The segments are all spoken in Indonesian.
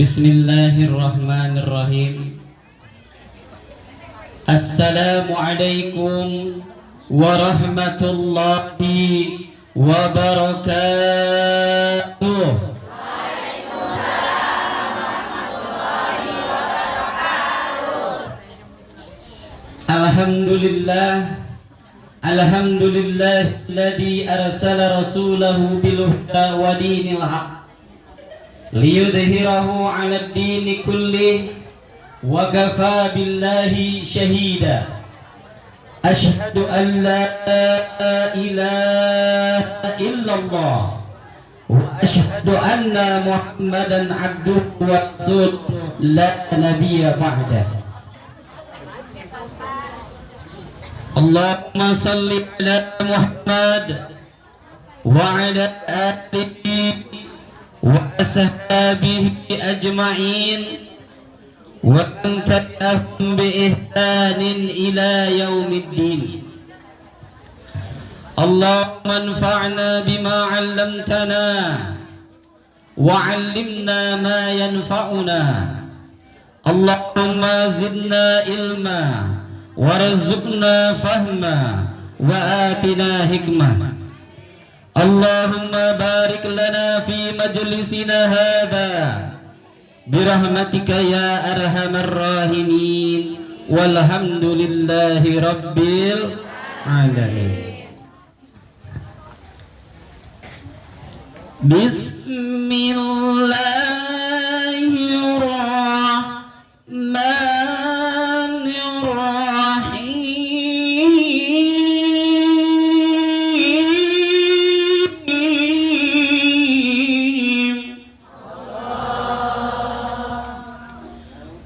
Bismillahirrahmanirrahim. Assalamualaikum warahmatullahi wabarakatuh. Alhamdulillah, alhamdulillahilladzi arsala rasulahu bil huda wa dinil haq liyudhhirahu 'alad dini kullih wa kafaa billahi shahida. Asyhadu an la ilaha illallah wa asyhadu anna Muhammadan 'abduhu wa rasuluhu la nabiyya ba'da. Allahumma salli ala Muhammad wa ala alihi wa ashabihi ajma'in wa man tabi'ahum bi ihsanin ila yaumiddin. Allahumma anfa'na bima 'allamtana wa 'allimna ma yanfa'una. Allahumma zidna ilma warzuqna fahma wa atina hikmah. Allahumma barik lana fi majlisina hadha birahmatika ya arhamar rahimin walhamdulillahi rabbil alamin.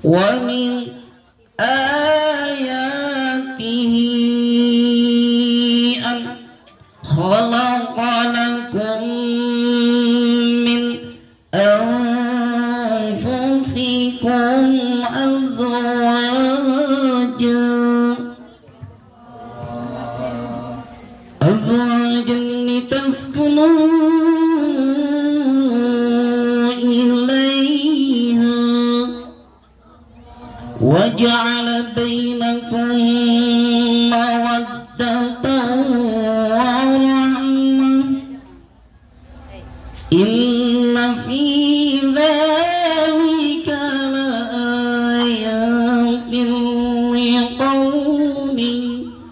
Wa min ayatihi an khalaqa lakum min anfusikum azwajan litaskunu وَجَعَلَ بَيْنَكُمْ مَوَدَّةً وَرَحْمَةً إِنَّ فِي ذَلِكَ لَآيَاتٍ لِقَوْمٍ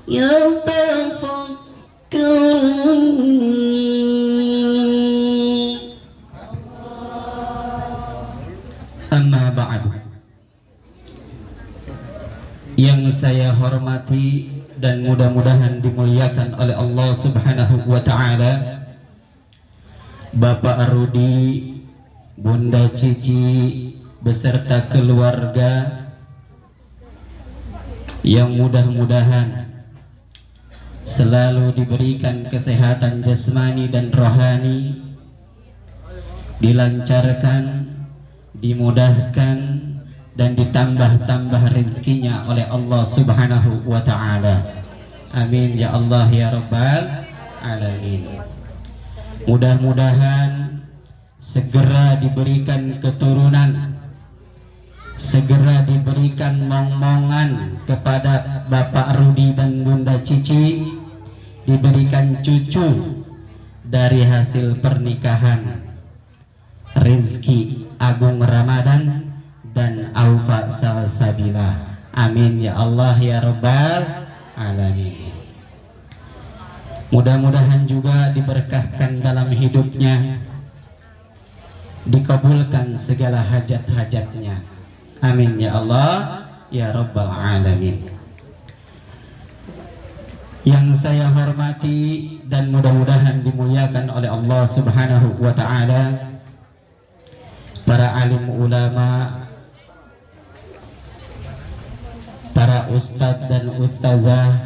يَتَفَكَّرُونَ. أَمَّا بَعْدُ. Yang saya hormati dan mudah-mudahan dimuliakan oleh Allah Subhanahu wa ta'ala, Bapak Rudi, Bunda Cici beserta keluarga, yang mudah-mudahan selalu diberikan kesehatan jasmani dan rohani, dilancarkan, dimudahkan dan ditambah-tambah rezekinya oleh Allah Subhanahu wa ta'ala. Amin ya Allah ya Rabbal alamin. Mudah-mudahan segera diberikan keturunan, segera diberikan momongan kepada Bapak Rudi dan Bunda Cici, diberikan cucu dari hasil pernikahan, rezeki Agung Ramadan dan Aufa Salsabila. Amin ya Allah ya Rabbal alamin. Mudah-mudahan juga diberkahkan dalam hidupnya, dikabulkan segala hajat-hajatnya. Amin ya Allah ya Rabbal alamin. Yang saya hormati dan mudah-mudahan dimuliakan oleh Allah Subhanahu wa ta'ala, para alim ulama, para ustadz dan ustazah.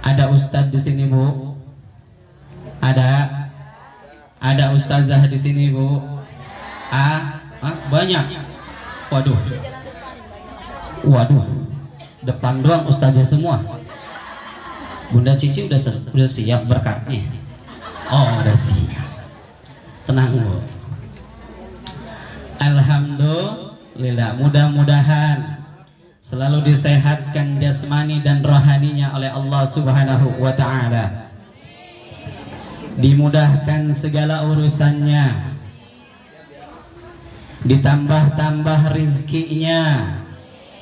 Ada ustadz di sini, Bu? Ada ustazah di sini, Bu? Banyak. Waduh. Depan doang ustazah semua. Bunda Cici udah siap berkatnya. Oh, udah siap. Tenang, Bu. Alhamdulillah, mudah-mudahan selalu disehatkan jasmani dan rohaninya oleh Allah Subhanahu wa ta'ala, dimudahkan segala urusannya, ditambah-tambah rizkinya,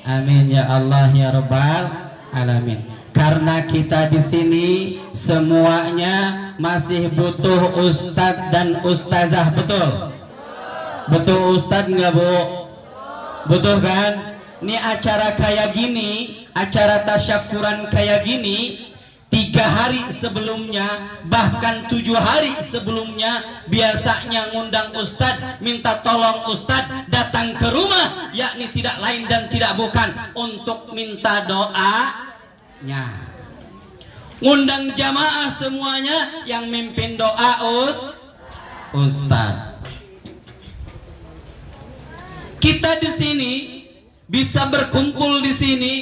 amin ya Allah ya Rabbal alamin. Karena kita di sini semuanya masih butuh ustadz dan ustazah, betul? Betul ustadz nggak bu? Betul kan? Ini acara kayak gini, acara tasyakuran kayak gini, 3 hari sebelumnya, bahkan 7 hari sebelumnya, biasanya ngundang ustadz, minta tolong ustadz datang ke rumah, yakni tidak lain dan tidak bukan untuk minta doanya. Ngundang jamaah semuanya, yang mimpin doa ustadz. Kita di sini bisa berkumpul di sini,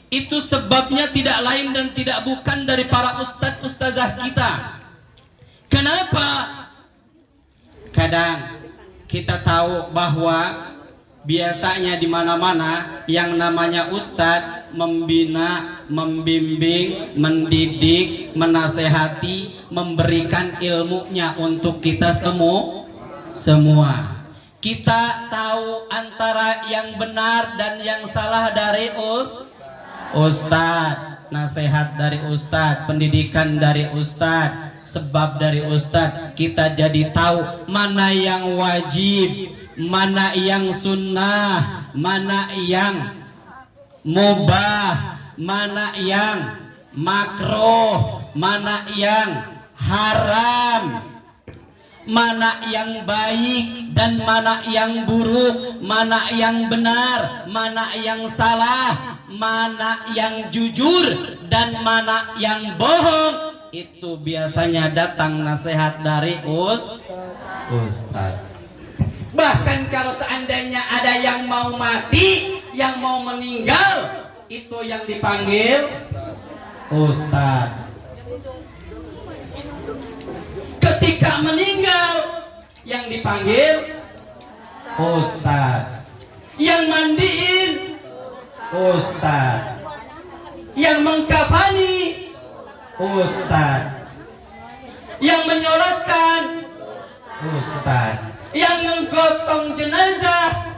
itu sebabnya tidak lain dan tidak bukan dari para ustadz ustazah kita. Kenapa? Kadang kita tahu bahwa biasanya di mana-mana yang namanya ustadz membina, membimbing, mendidik, menasehati, memberikan ilmunya untuk kita semua. Kita tahu antara yang benar dan yang salah dari ustadz, nasihat dari ustadz, pendidikan dari ustadz, sebab dari ustadz kita jadi tahu mana yang wajib, mana yang sunnah, mana yang mubah, mana yang makruh, mana yang haram, mana yang baik dan mana yang buruk, mana yang benar, mana yang salah, mana yang jujur dan mana yang bohong. Itu biasanya datang nasihat dari ustadz. Bahkan kalau seandainya ada yang mau mati, yang mau meninggal, itu yang dipanggil ustadz. Ketika meninggal, yang dipanggil ustadz. Yang mandiin ustadz. Yang mengkafani ustadz. Yang menyolatkan ustadz. Yang menggotong jenazah,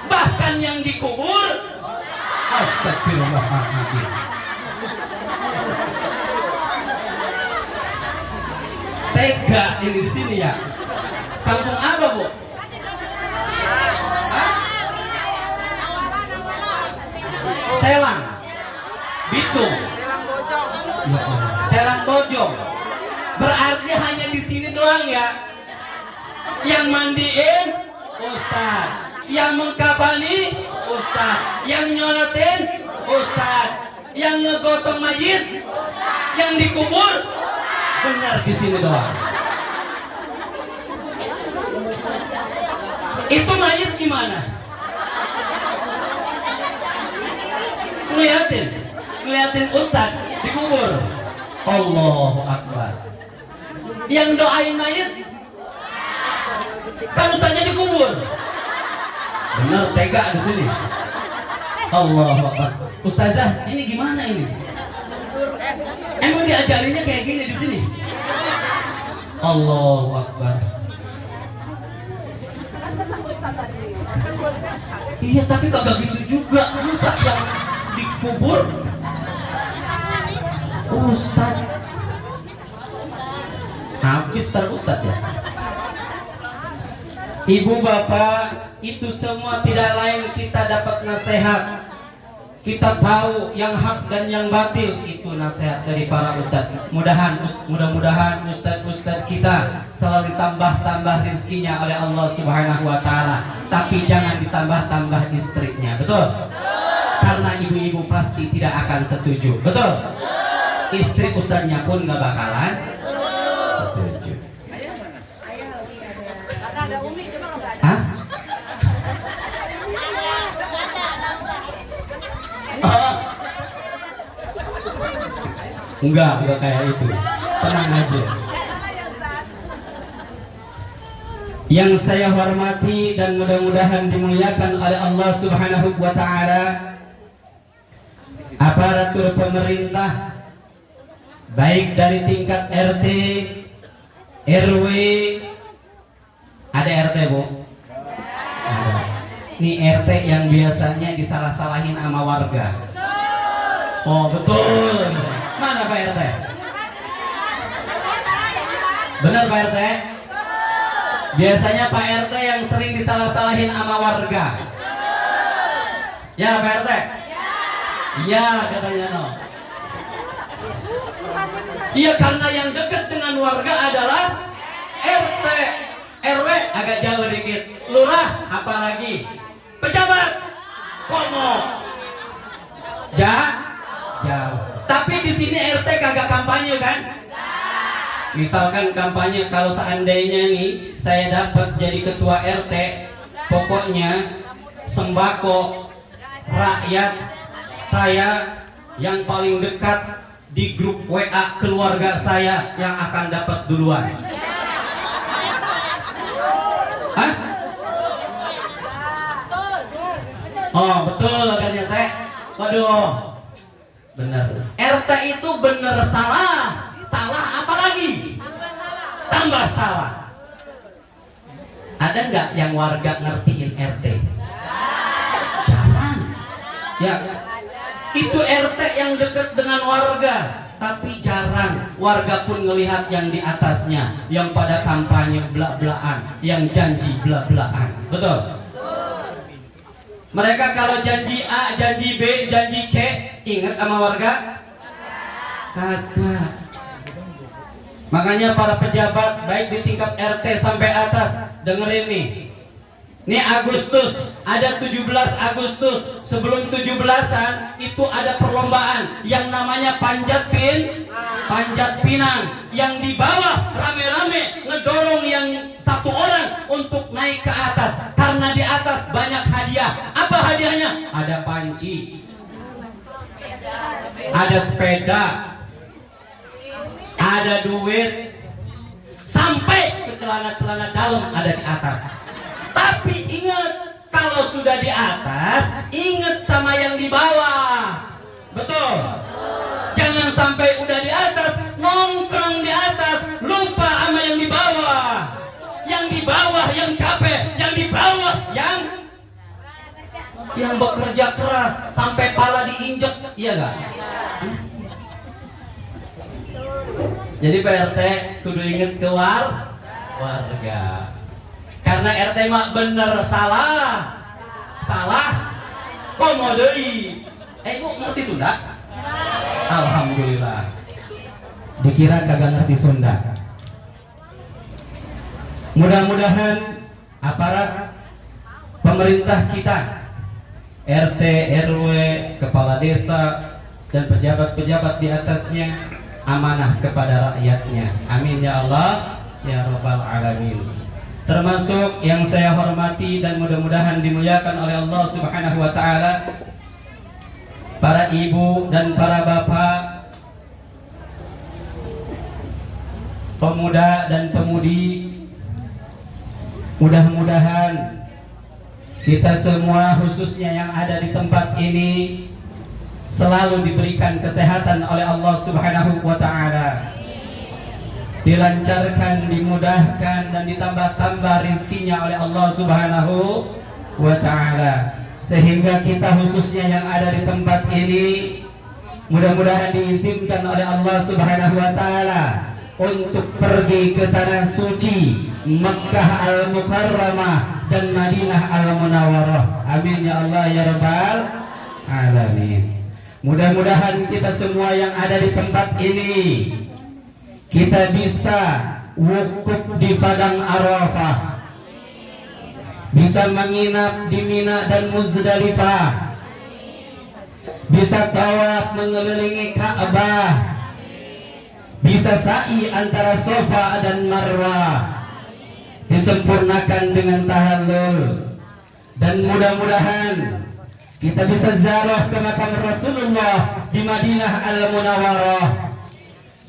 bahkan yang dikubur, astagfirullahaladzim. Tega ini di sini ya. Kampung apa bu? Hah? Selang, Bitung, Selang Bojong. Berarti hanya di sini doang ya. Yang mandiin ustadz, yang mengkafani ustadz, yang nyolatin ustadz, yang ngegotong mayit, yang dikubur, benar di sini doang. Itu mayit gimana? Ngeliatin ustadz dikubur. Allahu Akbar. Yang doain mayit kan ustadznya dikubur. Benar, tega di sini. Allahu Akbar. Ustazah, ini gimana ini? Emang diajarinnya kayak gini di sini? Allahu Akbar. Iya, tapi kagak gitu juga. Masa yang dikubur ustaz? Habis ustaz ya. Ibu bapak, itu semua tidak lain kita dapat nasihat. Kita tahu yang hak dan yang batil, itu nasihat dari para ustadz. Mudah-mudahan ustadz-ustadz kita selalu ditambah-tambah rizkinya oleh Allah Subhanahu wa ta'ala. Tapi jangan ditambah-tambah istrinya, betul? Karena ibu-ibu pasti tidak akan setuju, betul? Istri ustadznya pun gak bakalan setuju. Hah? Enggak kayak itu. Tenang aja. Yang saya hormati dan mudah-mudahan dimuliakan oleh Allah Subhanahu wa taala, aparatur pemerintah baik dari tingkat RT, RW, ada RT Bu? Ada. Ini RT yang biasanya disalah-salahin sama warga. Oh betul. Mana Pak RT? Benar Pak RT? Biasanya Pak RT yang sering disalah-salahin sama warga. Ya Pak RT? Iya katanya no. Iya karena yang dekat dengan warga adalah RT, RW agak jauh dikit, lurah apalagi, pejabat, komo, jauh. Tapi di sini RT kagak kampanye kan? Misalkan kampanye, kalau seandainya nih saya dapat jadi ketua RT, pokoknya sembako rakyat saya yang paling dekat di grup WA keluarga saya yang akan dapat duluan. Hah? Oh betul katanya teh. Waduh, bener. RT itu bener salah, salah apa lagi? Tambah salah. Ada nggak yang warga ngertiin RT? Jarang. Ya. Itu RT yang dekat dengan warga, tapi jarang warga pun ngelihat yang di atasnya, yang pada kampanye belak-belakan, yang janji belak-belakan. Betul? Mereka kalau janji A, janji B, janji C, ingat sama warga? Kagak. Makanya para pejabat baik di tingkat RT sampai atas, dengerin nih. Ini Agustus, ada 17 Agustus. Sebelum 17-an itu ada perlombaan yang namanya panjat pinang. Yang di bawah rame-rame ngedorong yang satu orang untuk naik ke atas. Karena di atas banyak hadiah. Apa hadiahnya? Ada panci, ada sepeda, ada duit, sampai ke celana-celana dalam ada di atas. Tapi ingat, kalau sudah di atas, ingat sama yang di bawah. Betul? Jangan sampai udah di atas, nongkrong di atas, lupa sama yang di bawah. Yang di bawah yang capek, yang di bawah yang bekerja keras sampai pala diinjek, iya gak? Jadi Pak RT kudu inget ke warga. Karena RT mah bener salah komo deui. Bu ngerti Sunda? Alhamdulillah. Dikira kagak ngerti Sunda. Mudah-mudahan aparat pemerintah kita, RT, RW, kepala desa dan pejabat-pejabat di atasnya amanah kepada rakyatnya. Amin ya Allah ya Rabbal alamin. Termasuk yang saya hormati dan mudah-mudahan dimuliakan oleh Allah Subhanahu wa taala, para ibu dan para bapak, pemuda dan pemudi, mudah-mudahan kita semua khususnya yang ada di tempat ini selalu diberikan kesehatan oleh Allah Subhanahu wa taala, dilancarkan, dimudahkan dan ditambah-tambah rizkinya oleh Allah Subhanahu wa taala, sehingga kita khususnya yang ada di tempat ini mudah-mudahan diizinkan oleh Allah Subhanahu wa taala untuk pergi ke tanah suci Mekkah Al-Mukarramah dan Madinah Al-Munawwarah. Amin ya Allah ya Rabbal alamin. Mudah-mudahan kita semua yang ada di tempat ini kita bisa wukuf di Padang Arafah, bisa menginap di Mina dan Muzdalifah, bisa tawaf mengelilingi Ka'bah, bisa sa'i antara Safa dan Marwah, disempurnakan dengan tahallul, dan mudah-mudahan kita bisa ziarah ke makam Rasulullah di Madinah Al-Munawwarah.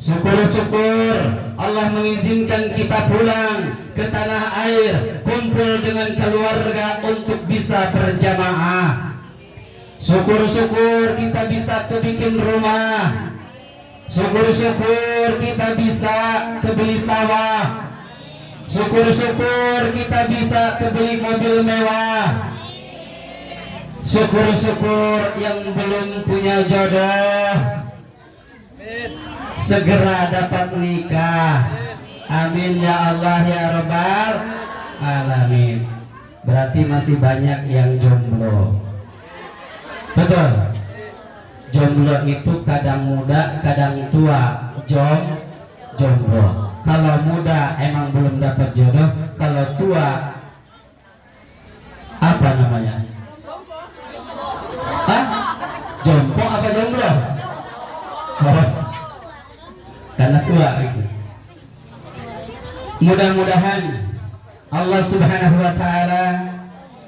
Syukur-syukur Allah mengizinkan kita pulang ke tanah air, kumpul dengan keluarga untuk bisa berjamaah. Syukur-syukur kita bisa kebikin rumah, syukur-syukur kita bisa kebeli sawah, syukur-syukur kita bisa kebeli mobil mewah, syukur-syukur yang belum punya jodoh segera dapat nikah. Amin ya Allah ya Rabbal Alamin. Berarti masih banyak yang jomblo. Betul. Jomblo itu kadang muda, kadang tua. Jomblo. Kalau muda emang belum dapat jodoh, kalau tua apa namanya? Hah? Jompo apa jomblo? Oh. Karena tua itu. Mudah-mudahan Allah Subhanahu wa taala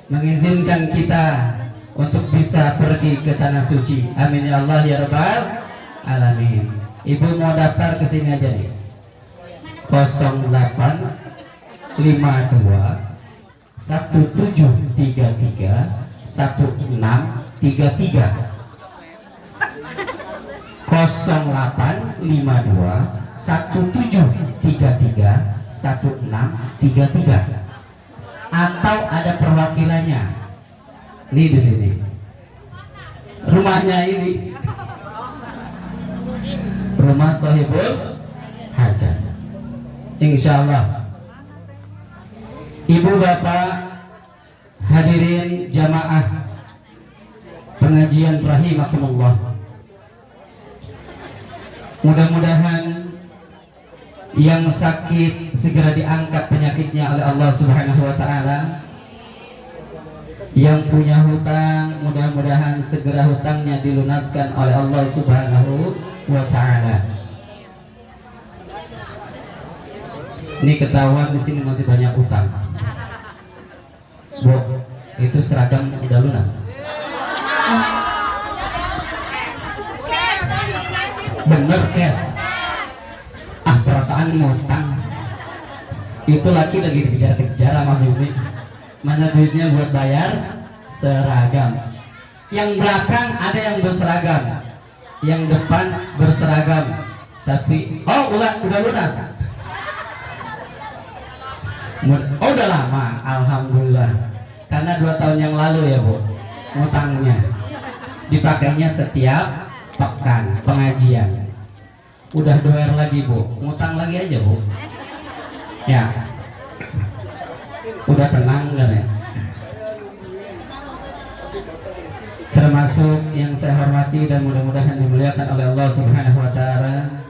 mengizinkan kita untuk bisa pergi ke tanah suci. Amin ya Allah ya Rabbal Alamin. Ibu mau daftar ke sini aja nih. 0852 1733 1633 0852 1733 1633 atau ada perwakilannya nih di sini. Rumahnya ini rumah Sohibul Hajat. Insyaallah. Ibu bapak hadirin jamaah pengajian rahimakumullah, mudah-mudahan yang sakit segera diangkat penyakitnya oleh Allah Subhanahu wa taala. Yang punya hutang mudah-mudahan segera hutangnya dilunaskan oleh Allah Subhanahu wa taala. Ini ketahuan di sini masih banyak hutang. Bu, itu seragam udah lunas. Bener cash. Perasaan ngutang itu lagi dikejar-kejar sama Bibi. Mana duitnya buat bayar seragam. Yang belakang ada yang berseragam, yang depan berseragam, tapi udah lunas. Oh udah lama, alhamdulillah. Karena 2 tahun yang lalu ya Bu, ngutangnya dipakainya setiap pekan pengajian. Udah doer lagi Bu, ngutang lagi aja Bu. Ya, udah tenang kan ya. Termasuk yang saya hormati dan mudah-mudahan dimuliakan oleh Allah Subhanahu wa taala,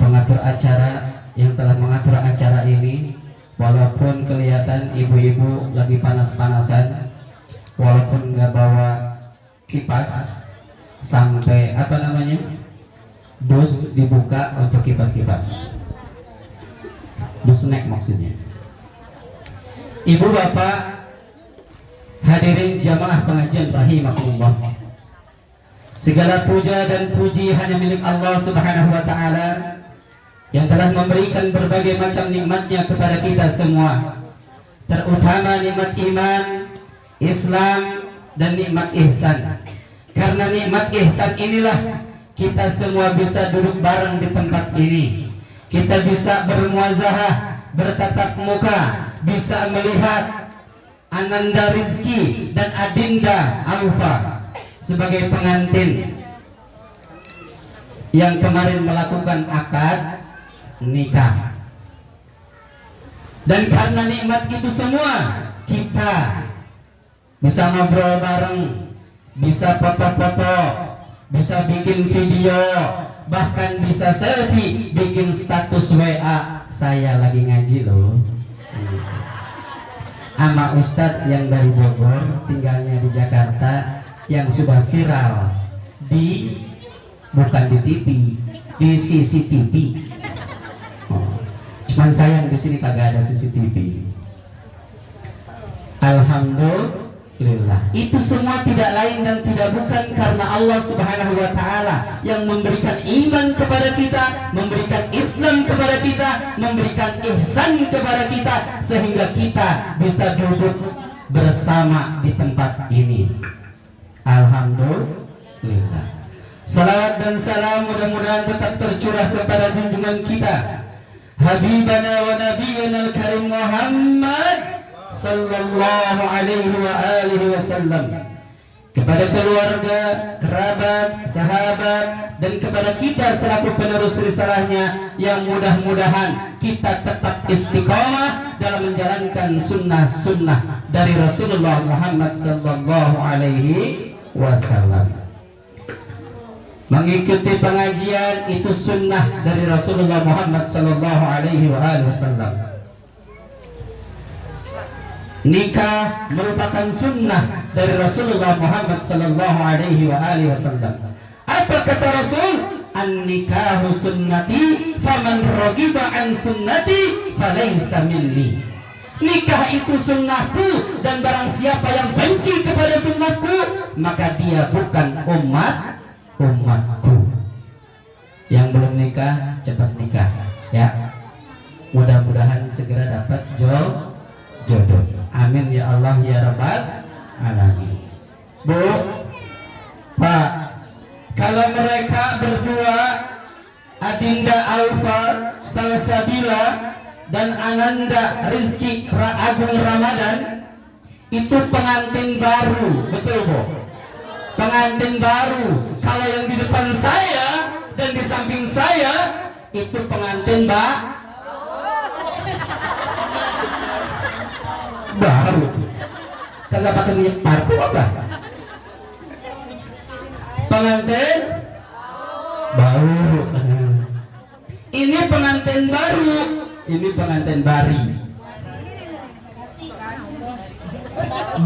pengatur acara yang telah mengatur acara ini. Walaupun kelihatan ibu-ibu lagi panas-panasan, walaupun nggak bawa kipas, sampai apa namanya, dus dibuka untuk kipas-kipas, dus snack maksudnya. Ibu bapak hadirin jamaah pengajian rahimakumullah, segala puja dan puji hanya milik Allah Subhanahu wa taala yang telah memberikan berbagai macam nikmatnya kepada kita semua, terutama nikmat iman, Islam, dan nikmat ihsan. Karena nikmat ihsan inilah kita semua bisa duduk bareng di tempat ini. Kita bisa bermuazahah, bertatap muka, bisa melihat Ananda Rizki dan Adinda Aufa sebagai pengantin yang kemarin melakukan akad nikah. Dan karena nikmat itu semua, kita bisa ngobrol bareng, bisa foto-foto, bisa bikin video, bahkan bisa selfie, bikin status WA, saya lagi ngaji loh, sama Ustadz yang dari Bogor, tinggalnya di Jakarta, yang sudah viral di, bukan di TV, di CCTV. Cuman sayang di sini kagak ada CCTV. Alhamdulillah. lillah. Itu semua tidak lain dan tidak bukan karena Allah Subhanahu wa taala yang memberikan iman kepada kita, memberikan Islam kepada kita, memberikan ihsan kepada kita sehingga kita bisa duduk bersama di tempat ini. Alhamdulillah. Salawat dan salam mudah-mudahan tetap tercurah kepada junjungan kita Habibana wa Nabiyyana al-Karim Muhammad sallallahu alaihi wa alihi wasallam, kepada keluarga, kerabat, sahabat, dan kepada kita selaku penerus risalahnya yang mudah-mudahan kita tetap istiqamah dalam menjalankan sunnah-sunnah dari Rasulullah Muhammad sallallahu alaihi wasallam. Mengikuti pengajian itu sunnah dari Rasulullah Muhammad sallallahu alaihi wasallam. Nikah merupakan sunnah dari Rasulullah Muhammad sallallahu alaihi wasallam. Apa kata Rasul? An-nikahu sunnati faman raghiba an sunnati falaysa minni. Nikah itu sunnahku dan barang siapa yang benci kepada sunnahku maka dia bukan umatku. Yang belum nikah cepat nikah ya. Mudah-mudahan segera dapat jodoh. Amin ya Allah ya Rabbal alamin. Bu, Pak, kalau mereka berdua Adinda Alfa Salsabila dan Ananda Rizki Agung Ramadan itu pengantin baru, betul Bu? Pengantin baru. Kalau yang di depan saya dan di samping saya itu pengantin baru. Kagak pakai minyak parfum apa? Pengantin baru. Ini pengantin baru. Ini pengantin bari.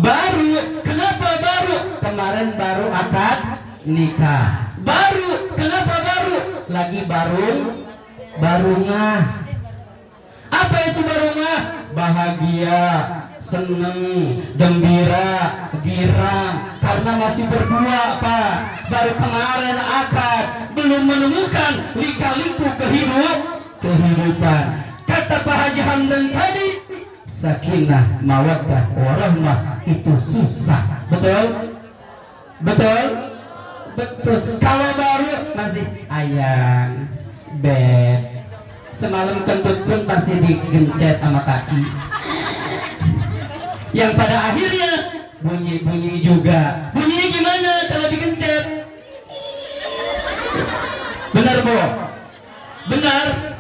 Baru. Kenapa baru? Kemarin baru akad nikah. Baru. Kenapa baru? Lagi barungah. Apa itu barungah? Bahagia, seneng, gembira, girang karena masih berdua Pak. Baru kemarin akad, belum menemukan lika-liku kehidupan. Kata Pak Haji Hamdan tadi, sakinah, mawaddah, warahmah itu susah. Betul? Kalau baru masih ayang, bed, semalam kentut pun pasti digencet sama kaki. Yang pada akhirnya bunyi juga. Bunyinya gimana kalau digencet? Benar Bu? Benar?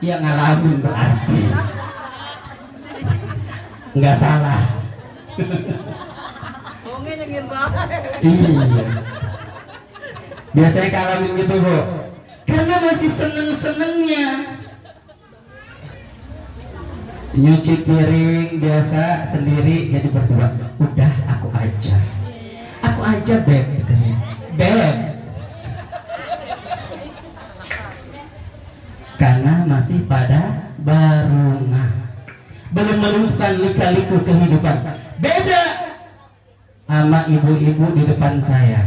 Ya ngalamin berarti nggak salah. Iya. Biasanya ngalamin gitu Bu. Karena masih seneng-senengnya. Nyuci piring biasa sendiri jadi berdua. Udah aku aja beb. Karena masih pada barungah, belum menemukan lika-liku kehidupan. Beda sama ibu-ibu di depan saya,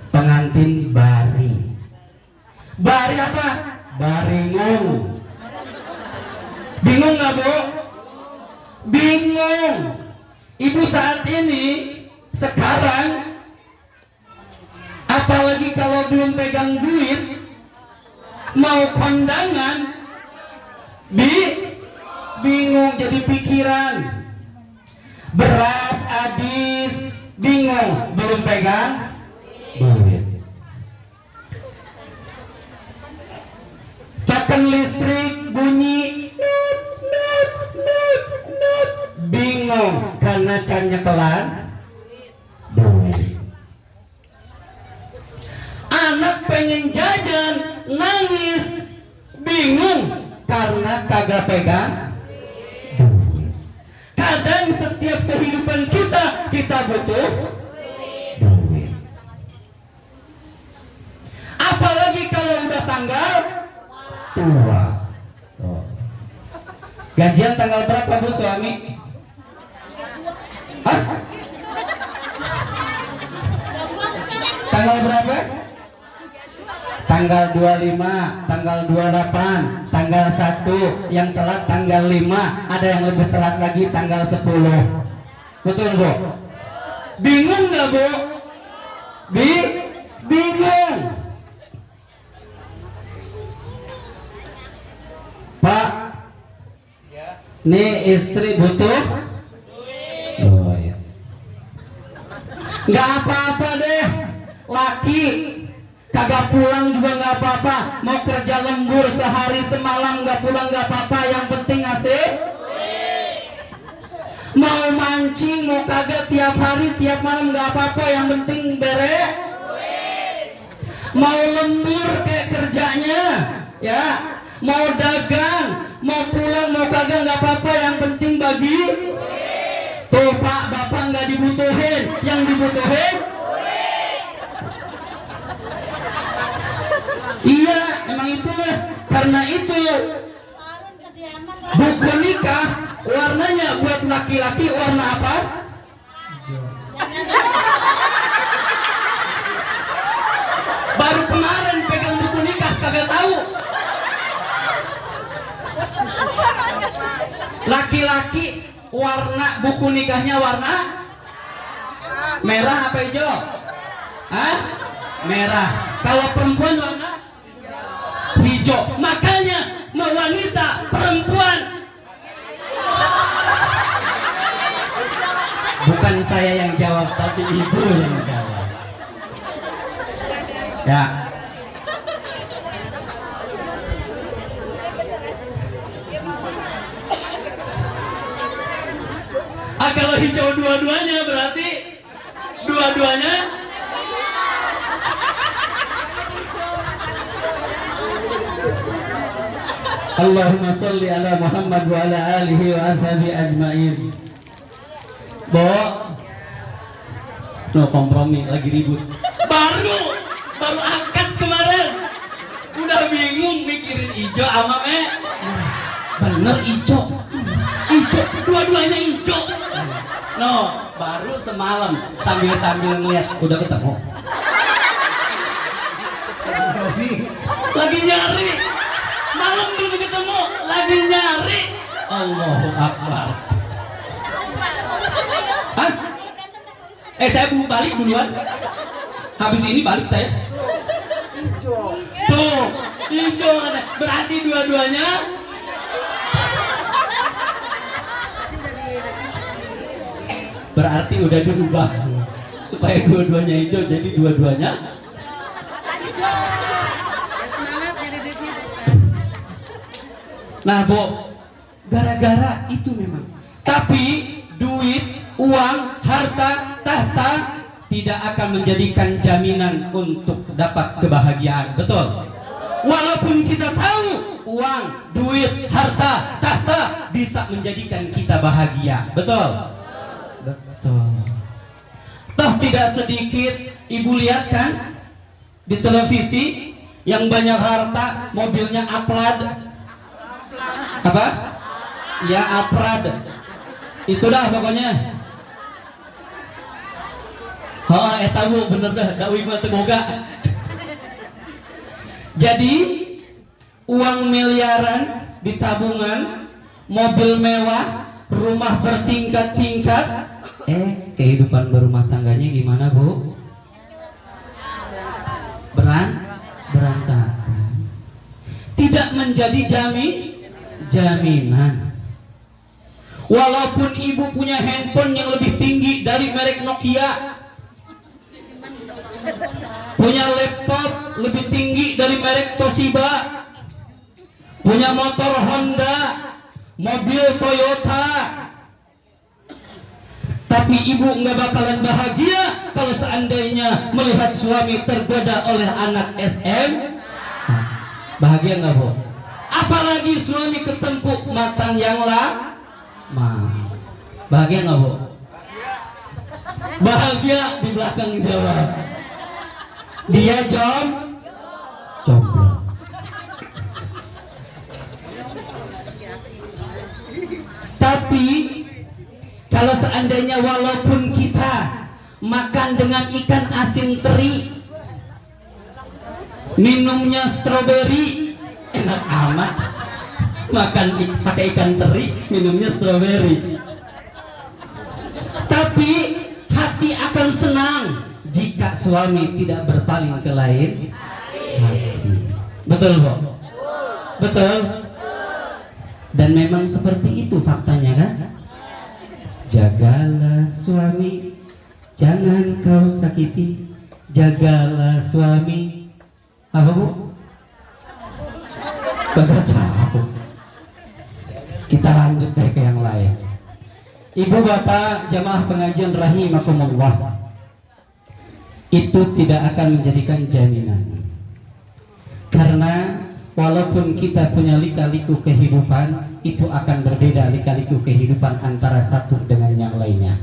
pengantin bari. Bari apa? Baringung. Bingung nggak Bu? Bingung. Ibu saat ini sekarang, apalagi kalau belum pegang duit, mau kondangan, bingung, jadi pikiran. Beras habis, bingung, belum pegang duit. Token listrik bunyi, bingung karena cannya kelan duit. Anak pengen jajan, nangis, bingung karena kagak pegang duit. Kadang setiap kehidupan kita butuh duit. Apalagi kalau udah tanggal tua. Gajian tanggal berapa Bu suami? Hah? Tanggal berapa? Tanggal 25, tanggal 28, tanggal 1, yang telat tanggal 5, ada yang lebih telat lagi tanggal 10. Betul Bu? Bingung nggak Bu? Bingung. Pak, nih istri butuh? Oh ya. Nggak apa-apa deh, laki kagak pulang juga nggak apa-apa, mau kerja lembur sehari semalam nggak pulang nggak apa-apa, yang penting asik. Mau mancing mau kagak tiap hari tiap malam nggak apa-apa, yang penting beres. Mau lembur kayak kerjanya ya, mau dagang mau pulang mau kagak nggak apa-apa, yang penting bagi. Tuh Pak, Bapak nggak dibutuhin, yang dibutuhin. Iya, emang itu lah. Karena itu buku nikah warnanya buat laki-laki warna apa? Baru kemarin pegang buku nikah kagak tahu. Laki-laki warna buku nikahnya warna merah apa hijau? Hah? Merah. Kalau perempuan warna hijau. Makanya wanita perempuan. Bukan saya yang jawab, tapi ibu yang jawab. Ya. Kalau hijau dua-duanya berarti dua-duanya. Allahumma sholli ala Muhammad wa ala alihi wa ashabi ajmain. Bo, no kompromi, lagi ribut. Baru angkat kemarin, udah bingung mikirin ijo sama bener ijo, dua-duanya ijo. No, baru semalam sambil ngeliat udah ketemu. Lagi nyari. Malam belum ketemu, lagi nyari. Allahu Akbar. Hah? Saya balik duluan. Habis ini balik saya. Tuh, hijau. Berarti dua-duanya. Berarti udah diubah supaya dua-duanya hijau, jadi dua-duanya. Nah Bu, gara-gara itu memang. Tapi duit, uang, harta, tahta tidak akan menjadikan jaminan untuk dapat kebahagiaan. Betul? Walaupun kita tahu uang, duit, harta, tahta bisa menjadikan kita bahagia. Betul? Betul. Toh tidak sedikit ibu lihat kan di televisi yang banyak harta, mobilnya Aplad. Apa? Ya Aprad. Itu dah pokoknya. Oh, eta Bu bener dah, dawi mah teu boga. Jadi uang miliaran di tabungan, mobil mewah, rumah bertingkat-tingkat. Kehidupan berumah tangganya gimana Bu? Berantakan. Tidak menjadi jaminan. Walaupun ibu punya handphone yang lebih tinggi dari merek Nokia, punya laptop lebih tinggi dari merek Toshiba, punya motor Honda, mobil Toyota, tapi ibu nggak bakalan bahagia kalau seandainya melihat suami tergoda oleh anak SM. Bahagia nggak Bu? Apalagi suami ketempuk mantan yang lama. Bahagia nggak Bu? Bahagia di belakang jawab. Dia jomblo. Tapi kalau seandainya walaupun kita makan dengan ikan asin teri, minumnya stroberi, enak amat. Makan pakai ikan teri, minumnya stroberi. Tapi hati akan senang jika suami tidak berpaling ke lain hati. Betul, Bu? Betul. Dan memang seperti itu faktanya, kan? Jagalah suami, jangan kau sakiti. Jagalah suami. Apa, Bu? Kagak tahu. Kita lanjut ke yang lain. Ibu bapak jamaah pengajian rahimakumullah, itu tidak akan menjadikan jaminan. Karena walaupun kita punya lika-liku kehidupan, itu akan berbeda lika-liku kehidupan antara satu dengan yang lainnya.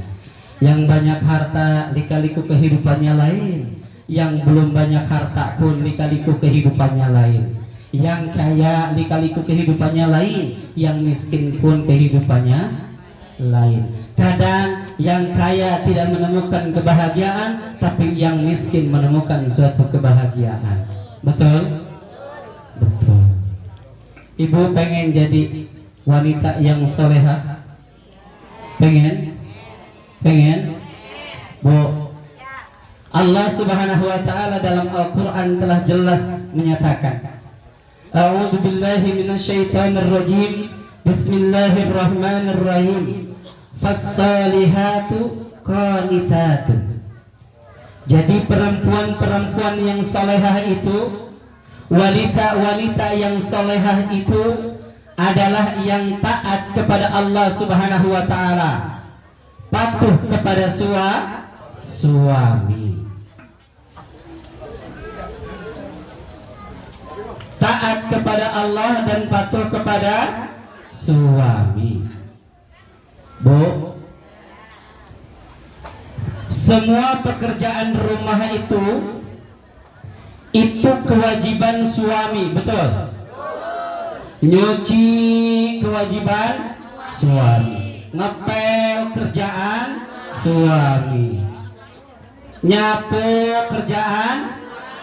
Yang banyak harta, lika-liku kehidupannya lain. Yang belum banyak harta pun lika-liku kehidupannya lain. Yang kaya lika-liku kehidupannya lain, yang miskin pun kehidupannya lain. Kadang yang kaya tidak menemukan kebahagiaan, tapi yang miskin menemukan suatu kebahagiaan. Betul? Betul. Ibu pengen jadi wanita yang soleha? Pengen? Pengen? Bu, Allah Subhanahu wa ta'ala dalam Al-Quran telah jelas menyatakan, A'udzu billahi minasyaitonir rajim. Bismillahirrahmanirrahim. Fassalihatu qanitatun. Jadi perempuan-perempuan yang salehah itu, wanita-wanita yang salehah itu adalah yang taat kepada Allah Subhanahu wa taala, patuh kepada suami. Taat kepada Allah dan patuh kepada suami. Bu, semua pekerjaan rumah itu kewajiban suami, betul? Nyuci kewajiban suami, ngepel kerjaan suami, nyapu kerjaan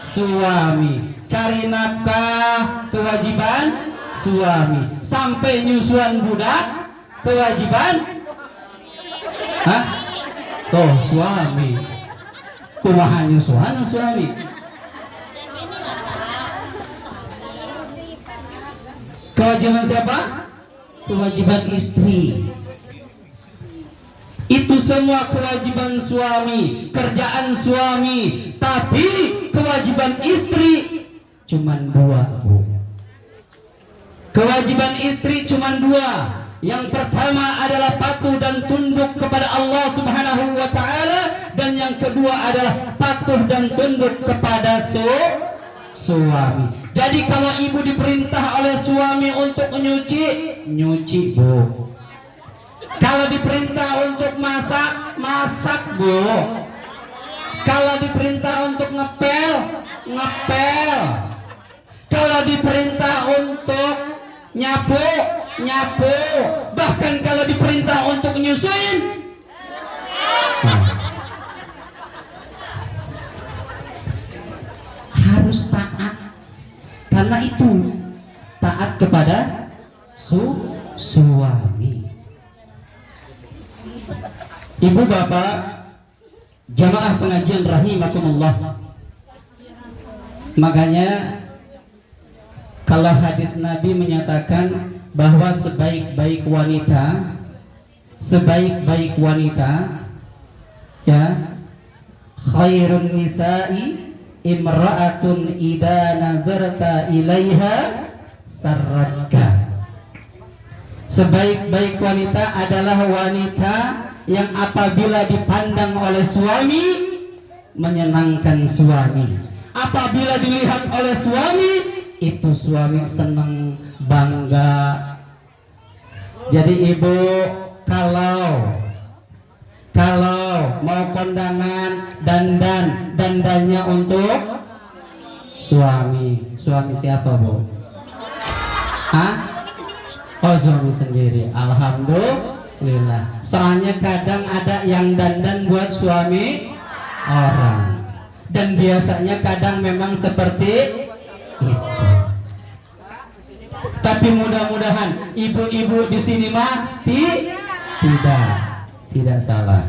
suami, cari nafkah kewajiban suami, sampai nyusuan budak kewajiban tuh suami. Kumaha nyusuan suami? Kewajiban siapa? Kewajiban istri. Itu semua kewajiban suami, kerjaan suami. Tapi kewajiban istri cuman dua, Bu. Kewajiban istri cuman dua. Yang pertama adalah patuh dan tunduk kepada Allah Subhanahu wa ta'ala, dan yang kedua adalah patuh dan tunduk kepada suami. Jadi kalau ibu diperintah oleh suami untuk nyuci, Bu. Kalau diperintah untuk masak, Bu. Kalau diperintah untuk ngepel. Kalau diperintah untuk nyapu. Bahkan kalau diperintah untuk nyusuin, harus taat. Karena itu taat kepada suami. Ibu bapak jamaah pengajian rahimakumullah, makanya kalau hadis Nabi menyatakan bahwa sebaik-baik wanita ya, khairun nisa'i imra'atun idza nazarta ilaiha sarratka. Sebaik-baik wanita adalah wanita yang apabila dipandang oleh suami menyenangkan suami. Apabila dilihat oleh suami, itu suami senang, bangga. Jadi ibu kalau mau kondangan, dandannya untuk suami. Suami siapa, Bu? Oh, suami sendiri. Alhamdulillah. Soalnya kadang ada yang dandan buat suami orang, dan biasanya kadang memang seperti Itu. Tapi mudah-mudahan ibu-ibu di sini mah tidak salah.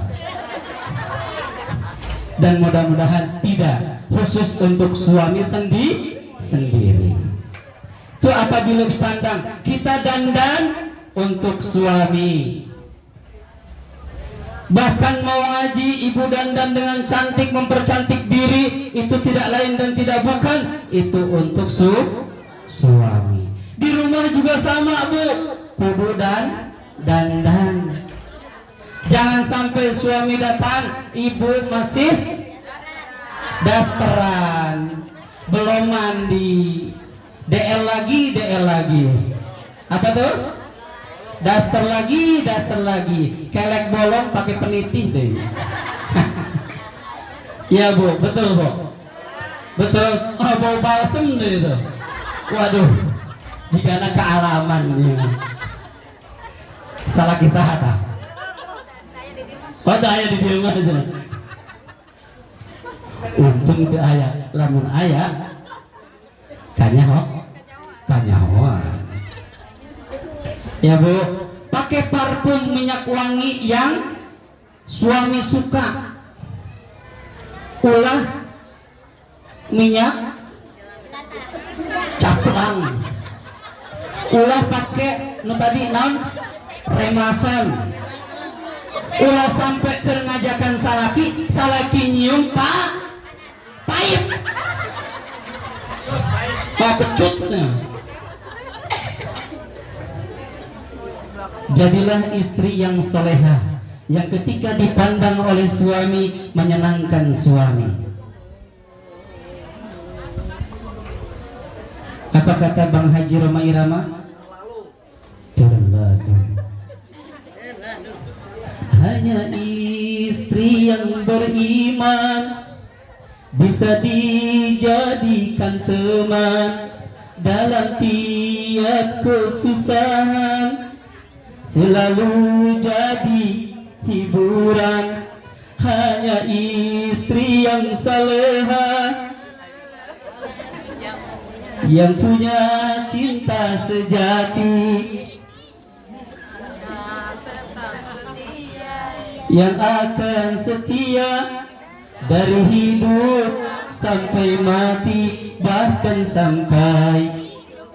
Dan mudah-mudahan tidak khusus untuk suami sendiri. Itu apabila dipandang kita dandan untuk suami. Bahkan mau ngaji ibu dandan dengan cantik mempercantik diri, itu tidak lain dan tidak bukan itu untuk suami. Di rumah juga sama bu, kudu dandan. Jangan sampai suami datang, ibu masih dasteran, belum mandi, DL lagi. Apa tuh? Daster lagi, kelek bolong pakai penitih deh. Iya bu, betul bu, betul. Oh, bau balsem deh itu. Waduh, jika ada kealaman ya. Salah kisah apa? Oh, ayah di dia aja. Untung itu ayah, lamun ayah, kanyaho. Ya bu, pakai parfum minyak wangi yang suami suka. Ulah minyak caplang. Ulah pakai tadi non remason. Ulah sampai ngajakan salaki nyium pahit. Kecutnya. Jadilah istri yang solehah, yang ketika dipandang oleh suami menyenangkan suami. Apa kata Bang Haji Roma Irama? Terlalu. Hanya istri yang beriman bisa dijadikan teman dalam tiap kesusahan, selalu jadi hiburan. Hanya istri yang salehah, yang punya cinta sejati, yang akan setia dari hidup sampai mati, bahkan sampai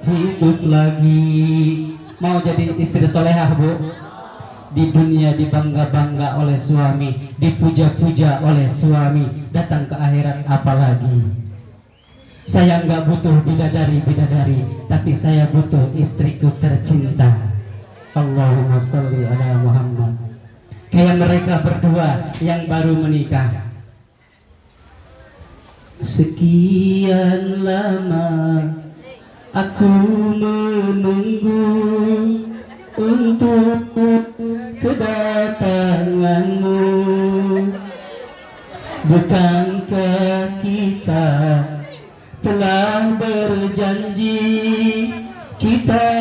hidup lagi. Mau jadi istri solehah bu? Di dunia dibangga-bangga oleh suami, dipuja-puja oleh suami, datang ke akhirat apalagi? Saya nggak butuh bidadari, tapi saya butuh istriku tercinta. Allahumma sholli ala Muhammad. Kayak mereka berdua yang baru menikah. Sekian lama aku menunggu untuk kedatanganmu. Bukankah kita telah berjanji kita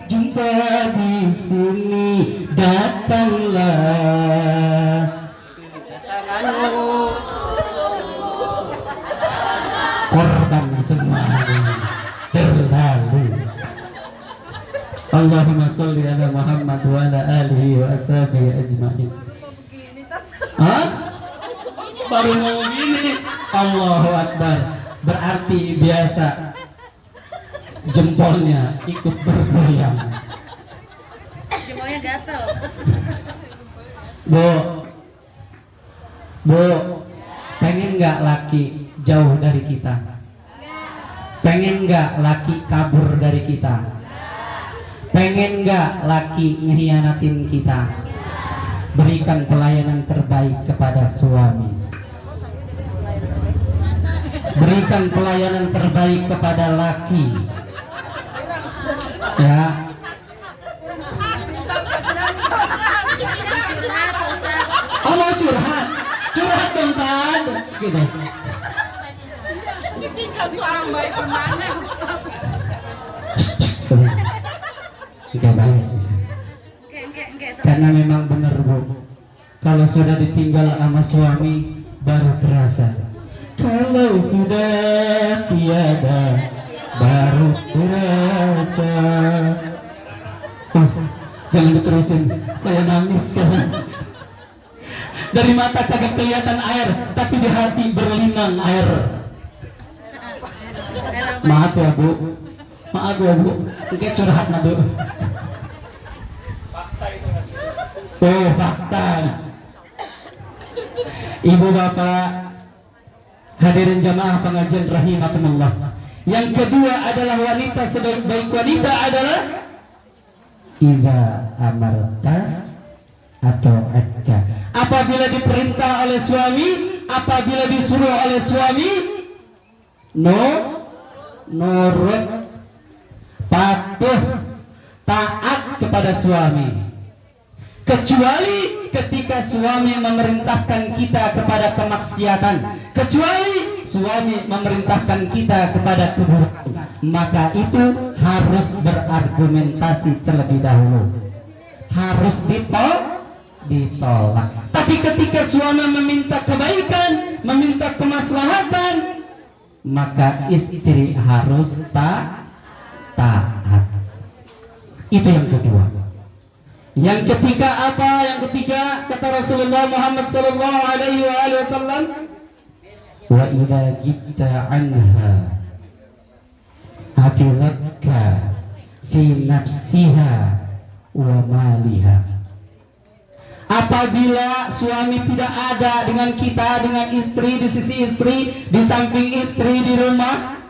jumpa di sini? Datanglah korban semua terlalu. Allahumma sholli ala Muhammad wa ala alihi wa ashabihi ajma'in. Hah? Baru mau gini. Allahu Akbar. Berarti biasa jempolnya ikut bergoyang. Jempolnya gatel. Bu, pengen nggak laki jauh dari kita? Pengen nggak laki kabur dari kita? Pengen nggak laki ngehianatin kita? Berikan pelayanan terbaik kepada suami. Berikan pelayanan terbaik kepada laki. Ya. Oh, mau curhat dong Tan. Gitu. Tinggal seorang baik kemana? Enggak baik. Karena memang benar bu, kalau sudah ditinggal sama suami baru terasa. Kalau sudah tiada baru terasa. Jangan diterusin, saya nangis sekarang. Dari mata kagak kelihatan air, tapi di hati berlinang air. Maaf ya Bu, maaf ya Bu, kayak curhat nado. Oh fakta. Ibu bapak, hadirin jamaah pengajian rahimakumullah. Yang kedua adalah wanita sebaik-baik wanita adalah iza amarta atau atka. Apabila diperintah oleh suami, apabila disuruh oleh suami, nurut, patuh, taat kepada suami. Kecuali ketika suami memerintahkan kita kepada kemaksiatan, kecuali suami memerintahkan kita kepada keburukan, maka itu harus berargumentasi terlebih dahulu, harus ditolak. Tapi ketika suami meminta kebaikan, meminta kemaslahatan, maka istri harus taat. Itu yang kedua. Yang ketiga apa? Yang ketiga kata Rasulullah Muhammad sallallahu alaihi wasallam, wa idza gibta anha hafizatka fi nafsiha wa maliha. Apabila suami tidak ada dengan kita, dengan istri, di sisi istri, di samping istri di rumah,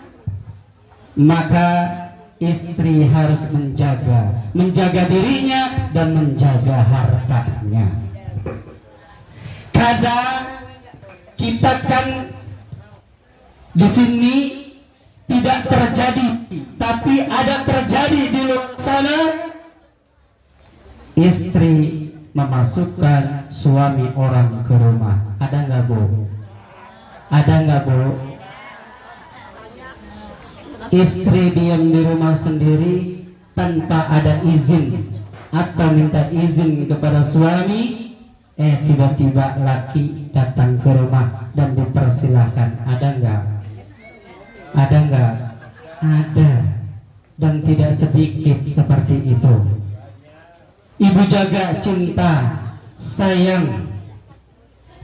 maka istri harus menjaga dirinya dan menjaga hartanya. Kadang kita kan di sini tidak terjadi, tapi ada terjadi di luar sana. Istri memasukkan suami orang ke rumah. Ada nggak Bu? Ada nggak Bu? Istri diam di rumah sendiri tanpa ada izin atau minta izin kepada suami, tiba-tiba laki datang ke rumah dan dipersilahkan. Ada nggak? Ada nggak? Ada, dan tidak sedikit seperti itu. Ibu jaga cinta, sayang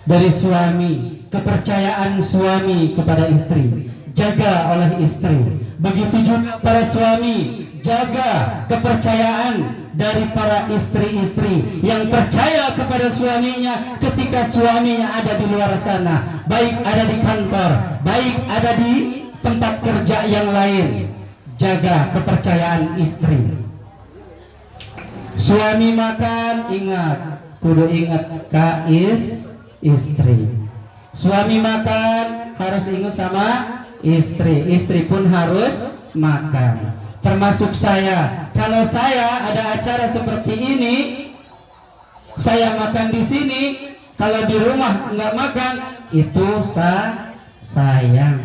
dari suami, kepercayaan suami kepada istri, jaga oleh istri. Begitu juga para suami, jaga kepercayaan dari para istri-istri yang percaya kepada suaminya ketika suaminya ada di luar sana, baik ada di kantor, baik ada di tempat kerja yang lain. Jaga kepercayaan istri. Suami makan, ingat, kudu ingat istri. Suami makan harus ingat sama istri, istri pun harus makan. Termasuk saya, kalau saya ada acara seperti ini, saya makan di sini, kalau di rumah nggak makan, itu sayang,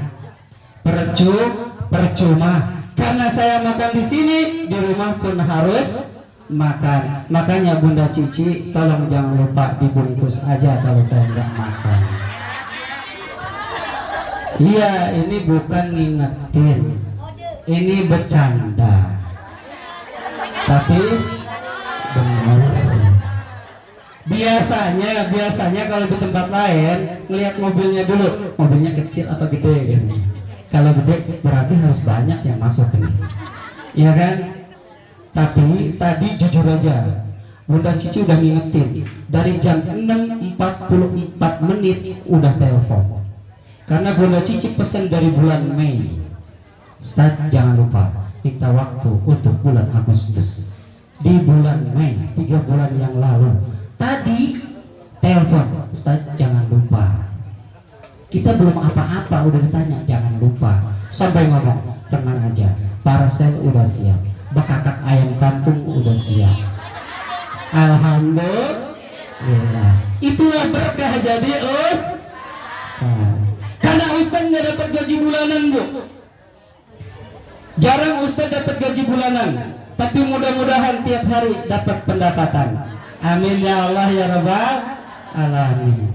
percuma. Karena saya makan di sini, di rumah pun harus makan. Makanya Bunda Cici, tolong jangan lupa dibungkus aja kalau saya nggak makan. Iya, ini bukan ngingetin, ini bercanda, tapi benar. Biasanya kalau di tempat lain ngelihat mobilnya dulu, mobilnya kecil atau gede gitu. Kalau gede berarti harus banyak yang masuk nih, iya kan? Tapi tadi jujur aja, Bunda Cici udah ngingetin dari jam 6.44 menit udah telepon. Karena Bunda Cici pesan dari bulan Mei, Ustaz jangan lupa minta waktu untuk bulan Agustus. Di bulan Mei 3 bulan yang lalu tadi telepon, Ustaz jangan lupa. Kita belum apa-apa udah ditanya jangan lupa. Sampai ngomong tenang aja, parcel udah siap, bekakak ayam kampung udah siap. Alhamdulillah. Itulah berkah jadi karena Ustaz nggak dapat gaji bulanan Bu. Jarang Ustaz dapat gaji bulanan, tapi mudah-mudahan tiap hari dapat pendapatan. Amin ya Allah ya Rabbal alamin.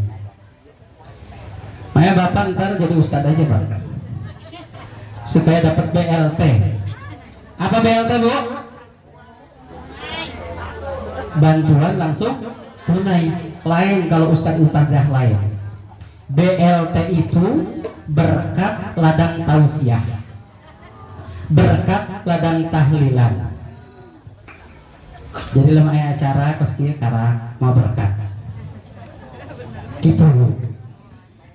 Makanya Bapak ntar jadi Ustaz aja Pak. supaya dapat BLT. Apa BLT, Bu? Bantuan langsung tunai. Lain kalau ustazah lain. BLT itu berkat ladang tausiah, berkat ladang tahlilan. Jadi lama acara kos kieu karang mau berkat. Gitu.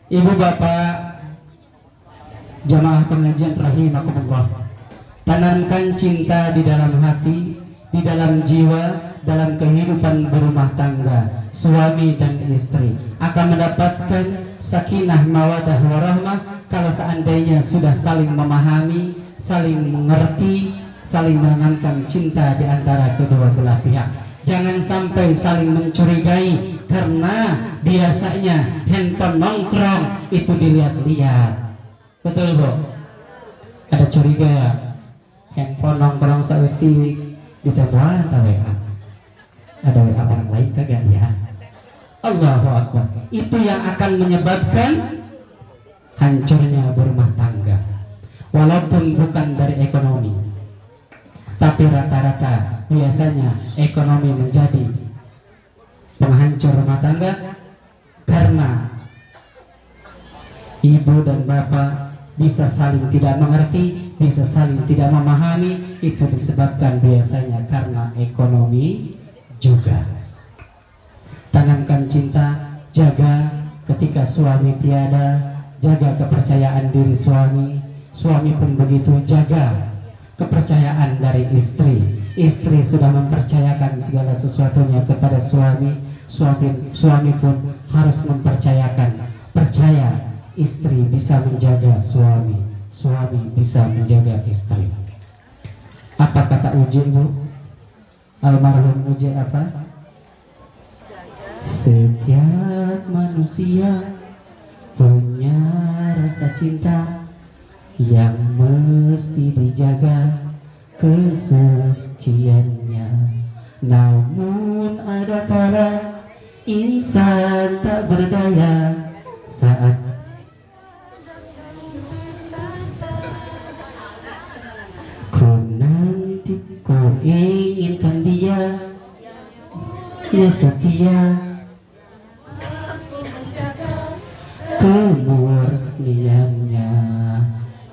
Ibu bapak jamaah pengajian rahimakumullah, tanamkan cinta di dalam hati, di dalam jiwa, dalam kehidupan berumah tangga suami dan istri akan mendapatkan sakinah mawadah warahmah kalau seandainya sudah saling memahami, saling mengerti, saling menanamkan cinta di antara kedua belah pihak. Jangan sampai saling mencurigai karena biasanya handphone nongkrong itu dilihat-lihat. Betul, Bu? Ada curiga handphone nongkrong saeutik ditemuan atau WA. Ada WA orang lain kagak ya? Allahu Akbar. Itu yang akan menyebabkan hancurnya berumah tangga. Walaupun bukan dari ekonomi, tapi rata-rata biasanya ekonomi menjadi penghancur rumah tangga karena ibu dan bapak bisa saling tidak mengerti, bisa saling tidak memahami. Itu disebabkan biasanya karena ekonomi juga. Tanamkan cinta, jaga ketika suami tiada, jaga kepercayaan diri suami. Suami pun begitu, jaga kepercayaan dari istri. Istri sudah mempercayakan segala sesuatunya kepada suami. Suami pun harus mempercayakan, percaya istri bisa menjaga suami, suami bisa menjaga istri. Apa kata Uji, Bu? Almarhum Uji apa? Setiap manusia punya rasa cinta yang mesti dijaga kesuciannya. Namun ada kala insan tak berdaya saat ku nanti ku inginkan dia ya setia kemurniannya.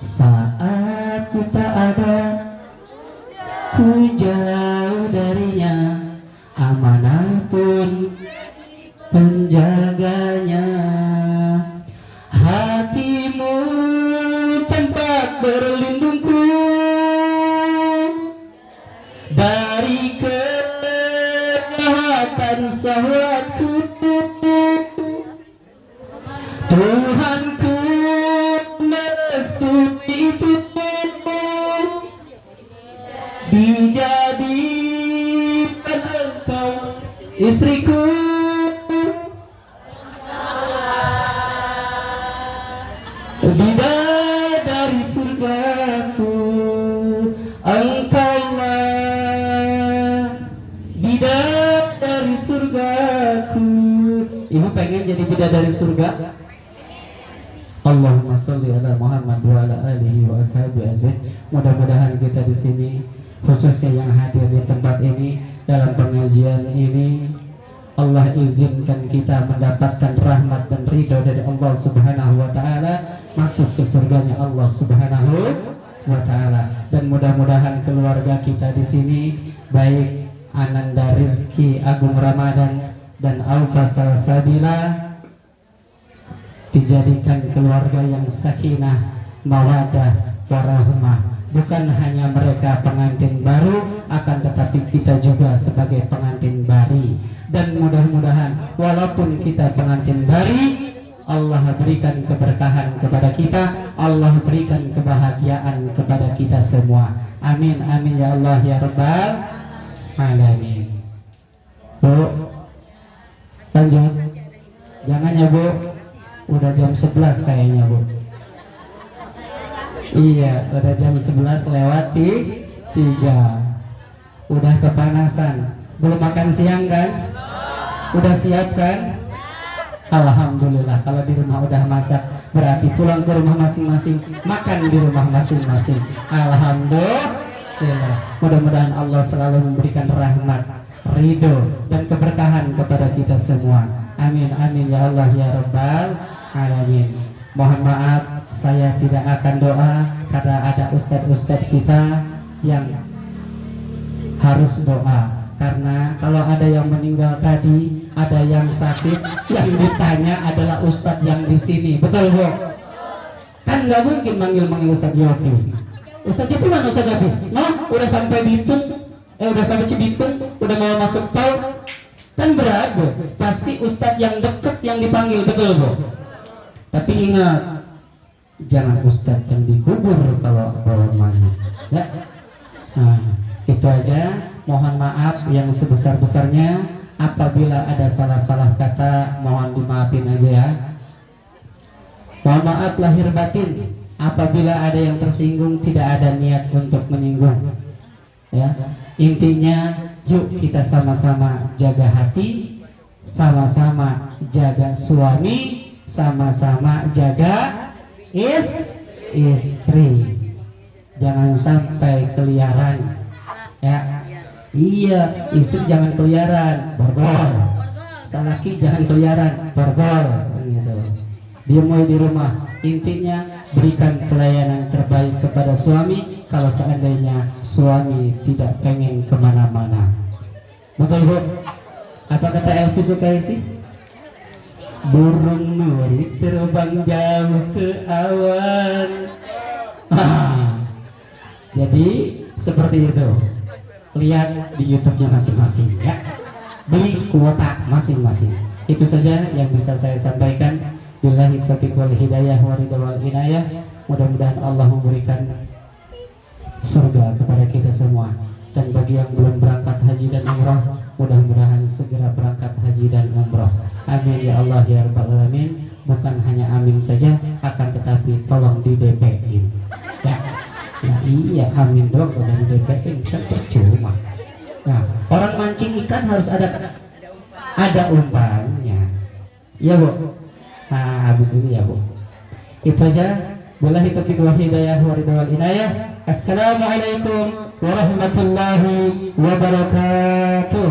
Saat ku tak ada, ku jauh darinya, amanah pun penjaganya. Hatimu tempat berlindungku dari kejahatan syahwatku. Tuhanku merestui itu, dijadikan engkau istriku. Bidadari surgaku, engkaulah bidadari surgaku. Ibu pengen jadi bidadari surga? Allahumma sholli ala Muhammad wa ala alihi wa ashabihi. Mudah-mudahan kita di sini, khususnya yang hadir di tempat ini dalam pengajian ini, Allah izinkan kita mendapatkan rahmat dan ridho dari Allah Subhanahu wa taala, masuk ke surganya Allah Subhanahu wa taala. Dan mudah-mudahan keluarga kita di sini, baik Ananda Rizki Agung Ramadan dan Aufa Salsabila, dijadikan keluarga yang sakinah, mawadah, warahmah. Bukan hanya mereka pengantin baru, akan tetapi kita juga sebagai pengantin bari. Dan mudah-mudahan walaupun kita pengantin bari, Allah berikan keberkahan kepada kita, Allah berikan kebahagiaan kepada kita semua. Amin, amin ya Allah ya Rabbal Alamin. Bu, lanjut. Jangan ya Bu, udah jam 11 kayaknya Bu. Iya, udah jam 11 lewat 3. Udah kepanasan. Belum makan siang kan? Udah siap kan? Alhamdulillah, kalau di rumah udah masak. berarti pulang ke rumah masing-masing, makan di rumah masing-masing. Alhamdulillah. Mudah-mudahan Allah selalu memberikan rahmat, ridho dan keberkahan kepada kita semua. Amin amin ya Allah ya Rabbal alamin. Mohon maaf saya tidak akan doa karena ada ustadz-ustadz kita yang harus doa. Karena kalau ada yang meninggal tadi, ada yang sakit, yang ditanya adalah ustadz yang di sini, betul Bu? Kan nggak mungkin manggil Ustadz Yopi. Ustadz Yopi mana Ustadz Yopi? Noh, udah sampai Bitung, udah sampai Cibitung, udah mau masuk tol, kan berat Bu. Pasti ustadz yang deket yang dipanggil, betul Bu? Tapi ingat, jangan ustadz yang dikubur kalau bawa mayat, ya. Nah, itu aja. Mohon maaf yang sebesar-besarnya. Apabila ada salah-salah kata, mohon dimaafin aja ya. Mohon maaf lahir batin. Apabila ada yang tersinggung, tidak ada niat untuk menyinggung. Ya, intinya yuk kita sama-sama jaga hati, sama-sama jaga suami, sama-sama jaga istri. Jangan sampai keliaran. Ya. Iya, istri jangan keliaran, borgol. Salaki jangan keliaran, borgol. Gitu. Dia di rumah. Intinya berikan pelayanan terbaik kepada suami. Kalau seandainya suami tidak pengen kemana-mana, betul Bu? Apa kata Elvis Sukaisi? Burung nuri terbang jauh ke awan. Jadi seperti itu. Lihat di YouTube-nya masing-masing ya. Beli kuota masing-masing. Itu saja yang bisa saya sampaikan. Billahi taufiq wal hidayah wa ridha wal inayah. Mudah-mudahan Allah memberikan surga kepada kita semua. Dan bagi yang belum berangkat haji dan umrah, mudah-mudahan segera berangkat haji dan umrah. Amin ya Allah ya Rabbal alamin. Bukan hanya amin saja, akan tetapi tolong di DP-in ya. Nah, iya amin dong, udah di DP-in kan percuma. Nah, orang mancing ikan harus ada umpannya ya Bu. Nah, habis ini ya Bu. Itu aja. Wallahi taufiq wal hidayah wa ridha wal inayah. Assalamualaikum warahmatullahi wabarakatuh.